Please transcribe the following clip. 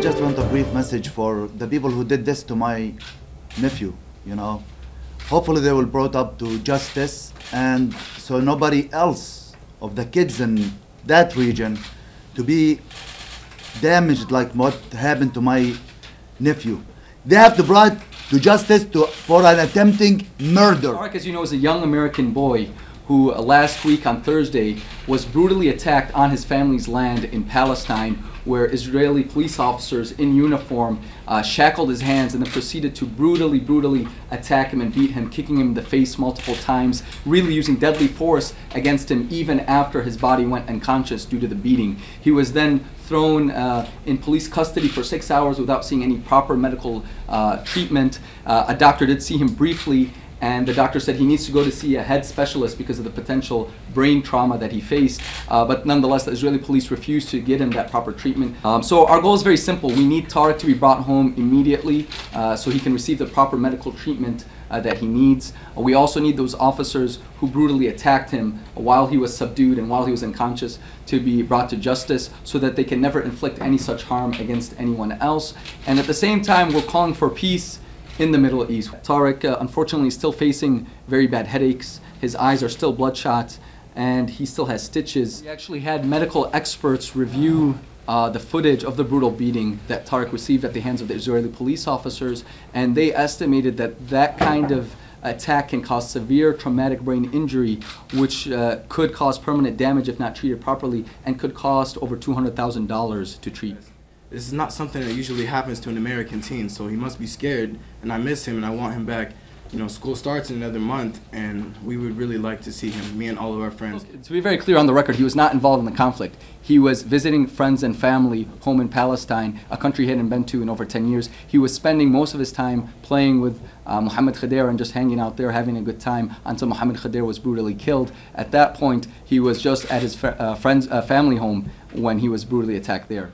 just want a brief message for the people who did this to my nephew, you know. Hopefully they will brought up to justice, and so nobody else of the kids in that region to be damaged like what happened to my nephew. They have to brought to justice for an attempting murder. Tariq, as you know, is a young American boy who last week on Thursday was brutally attacked on his family's land in Palestine, where Israeli police officers in uniform shackled his hands and then proceeded to brutally attack him and beat him, kicking him in the face multiple times, really using deadly force against him even after his body went unconscious due to the beating. He was then thrown in police custody for 6 hours without seeing any proper medical treatment. A doctor did see him briefly, and the doctor said he needs to go to see a head specialist because of the potential brain trauma that he faced. But nonetheless, the Israeli police refused to get him that proper treatment. So our goal is very simple. We need Tariq to be brought home immediately so he can receive the proper medical treatment that he needs. We also need those officers who brutally attacked him while he was subdued and while he was unconscious to be brought to justice so that they can never inflict any such harm against anyone else. And at the same time, we're calling for peace in the Middle East. Tariq, unfortunately, is still facing very bad headaches. His eyes are still bloodshot, and he still has stitches. We actually had medical experts review the footage of the brutal beating that Tariq received at the hands of the Israeli police officers, and they estimated that that kind of attack can cause severe traumatic brain injury, which could cause permanent damage if not treated properly, and could cost over $200,000 to treat. This is not something that usually happens to an American teen, so he must be scared, and I miss him and I want him back. You know, school starts in another month, and we would really like to see him, me and all of our friends. To be very clear on the record, he was not involved in the conflict. He was visiting friends and family home in Palestine, a country he hadn't been to in over 10 years. He was spending most of his time playing with Mohammed Khdeir and just hanging out there, having a good time until Mohammed Khdeir was brutally killed. At that point, he was just at his friend's family home when he was brutally attacked there.